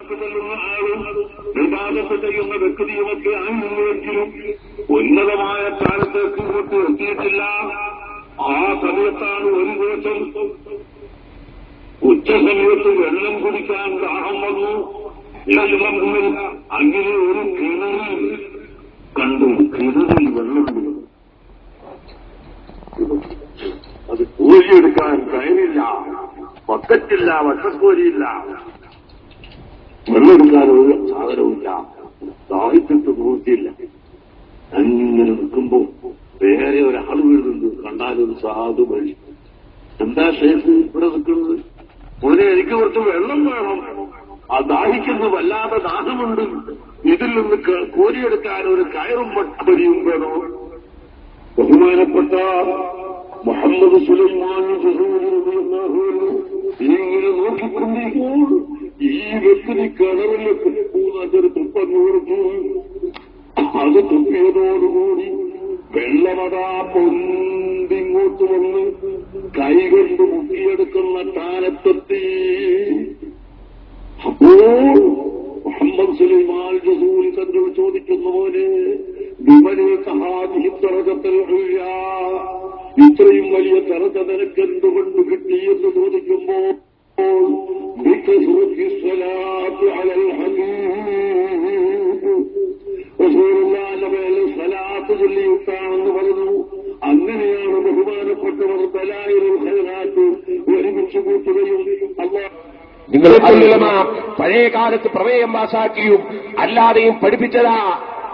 ചെല്ലുന്ന ആളും വിവാദത്ത് ചെയ്യുന്ന വ്യക്തിയുമൊക്കെ ആയിരുന്നുവെങ്കിലും ഉന്നതമായ സ്ഥാനത്തേക്ക് ഇങ്ങോട്ട് എത്തിയിട്ടില്ല. ആ സമയത്താണ് ഒരു ദിവസം ഉച്ചസമയത്ത് വെള്ളം കുടിക്കാൻ ദാഹം വന്നു. മുമ്പിൽ അങ്ങനെ ഒരു കിണറിൽ കണ്ടു. കിണറിൽ വെള്ളം അത് കോരിയെടുക്കാൻ കയറില്ല, ബക്കറ്റില്ല, വട്ടക്കോരിയില്ല, വെള്ളമെടുക്കാൻ ഒരു സാധനവുമില്ല, ദാഹിച്ചിട്ട് പൂർത്തിയില്ല. അങ്ങനെ നിൽക്കുമ്പോ വേറെ ഒരാൾ വീഴുന്നുണ്ട്. കണ്ടാലൊരു സാധു വഴി, എന്താ ഷേഖ് ഇവിടെ നിൽക്കുന്നത്? മോനെ, എനിക്ക് കുറച്ച് വെള്ളം വേണം, ആ ദാഹിക്കുന്ന വല്ലാതെ ദാഹമുണ്ട്, ഇതിൽ നിന്ന് കോരിയെടുക്കാൻ ഒരു കയറും വട്ടപരിയും വേണോ? ബഹുമാനപ്പെട്ട മുഹമ്മദ് സുലൈമാൻ ഇങ്ങനെ നോക്കിക്കൊണ്ടിരിക്കുമ്പോൾ ഈ വ്യക്തി കിണറിലേക്ക് അതൊരു തുപ്പങ്ങ് കൊടുത്തു. അത് തുപ്പിയതോടുകൂടി വെള്ളമതാ പൊന്തിങ്ങോട്ട് വന്ന് കൈകൊണ്ട് മുക്കിയെടുക്കുന്ന സ്ഥാനത്തെത്തി. അപ്പോൾ മുഹമ്മദ് സുലൈമാൻ റസൂൽ തങ്ങൾ ചോദിക്കുന്ന പോലെ ഇത്രയും വലിയ ദറജ നിനക്ക് എന്തുകൊണ്ട് കിട്ടി എന്ന് ചോദിക്കുമ്പോൾ സലാത്ത് ചൊല്ലിയിട്ടാണെന്ന് പറഞ്ഞു. അങ്ങനെയാണ് ബഹുമാനപ്പെട്ടവർ ദലായിലുൽ ഖൈറാത്ത് ഒരുമിച്ച് കൂട്ടുകയും നിങ്ങൾ പഴയ കാലത്ത് പ്രമേയം പാസാക്കിയും അല്ലാതെയും പഠിപ്പിച്ചതാ.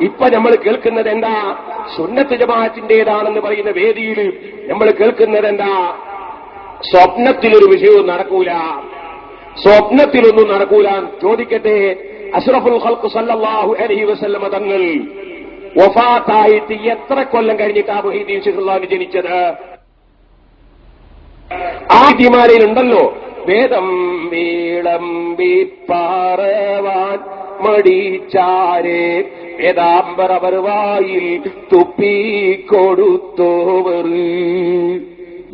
ഇപ്പൊ നമ്മൾ കേൾക്കുന്നത് എന്താ? സുന്നത്ത് ജമാഅത്തിന്റേതാണെന്ന് പറയുന്ന വേദിയിൽ നമ്മൾ കേൾക്കുന്നത് എന്താ? സ്വപ്നത്തിലൊരു വിഷയവും നടക്കൂല, സ്വപ്നത്തിലൊന്നും നടക്കൂല. ചോദിക്കട്ടെ, അഷ്റഫുൽ ഖൽഖ് സല്ലല്ലാഹു അലൈഹി വസല്ലമ തങ്ങൾ വഫാത്തായിട്ട് എത്ര കൊല്ലം കഴിഞ്ഞിട്ടാ മുഹീദ്ദീൻ ശിഖ്റുല്ലാഹി ജനിച്ചത്? ആദിമാലയിലുണ്ടല്ലോ, വേദം വീളമ്പി പാറവാൻ മടിച്ചാരെ വേദാംബരവർ വായിൽ തുപ്പിക്കൊടുത്തോവർ.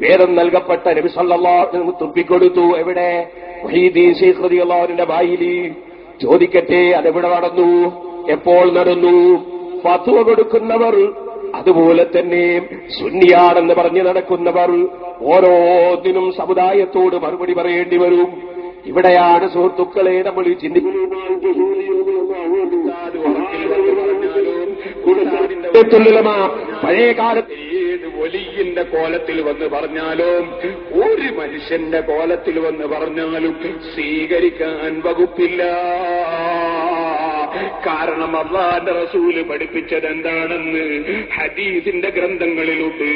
വേദം നൽകപ്പെട്ട നബി സല്ലല്ലാഹു അലൈഹി വസല്ലം തുപ്പിക്കൊടുത്തു. എവിടെ? മുഹീദ്ദീൻ ശൈഖ് റളിയല്ലാഹു അൻഹുവിന്റെ വായിൽ. ചോദിക്കട്ടെ, അതെവിടെ നടന്നു? എപ്പോൾ നടന്നു? ഫത്വ കൊടുക്കുന്നവർ, അതുപോലെ തന്നെ സുന്നിയാണെന്ന് പറഞ്ഞു നടക്കുന്നവർ ഓരോന്നിനും സമുദായത്തോട് മറുപടി പറയേണ്ടി വരും. ഇവിടെയാണ് സുഹൃത്തുക്കളെ നമ്മൾ ചിന്തിക്കുന്നത്. പഴയ കാലത്ത് ഏത് വലിയന്റെ കോലത്തിൽ വന്ന് പറഞ്ഞാലും ഒരു മനുഷ്യന്റെ കോലത്തിൽ വന്ന് പറഞ്ഞാലും സ്വീകരിക്കാൻ വകുപ്പില്ല. കാരണം അല്ലാഹുവിന്റെ റസൂല് പഠിപ്പിച്ചത് എന്താണെന്ന് ഹദീസിന്റെ ഗ്രന്ഥങ്ങളിലുണ്ട്,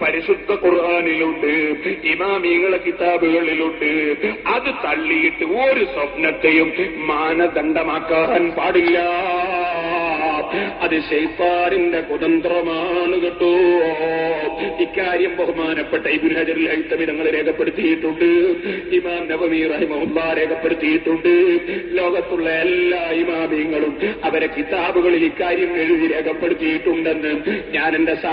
പരിശുദ്ധ ഖുർആനിലുണ്ട്, ഇമാമികളെ കിതാബുകളിലുണ്ട്. അത് തള്ളിയിട്ട് ഒരു സ്വപ്നത്തെയും മാനദണ്ഡമാക്കാൻ പാടില്ല. അത് ശൈത്താനിന്റെ കുതന്ത്രമാണ് കേട്ടോ. ഇക്കാര്യം ബഹുമാനപ്പെട്ട ഇബ്നു ഹജറുൽ ഹൈതമി തങ്ങൾ രേഖപ്പെടുത്തിയിട്ടുണ്ട്, ഇമാം നവവി റഹിമഹുല്ലാഹ് രേഖപ്പെടുത്തിയിട്ടുണ്ട്. ലോകത്തുള്ള എല്ലാ ഇമാമിങ്ങളും അവരെ കിതാബുകളിൽ ഇക്കാര്യം എഴുതി രേഖപ്പെടുത്തിയിട്ടുണ്ടെന്ന് ഞാൻ എന്റെ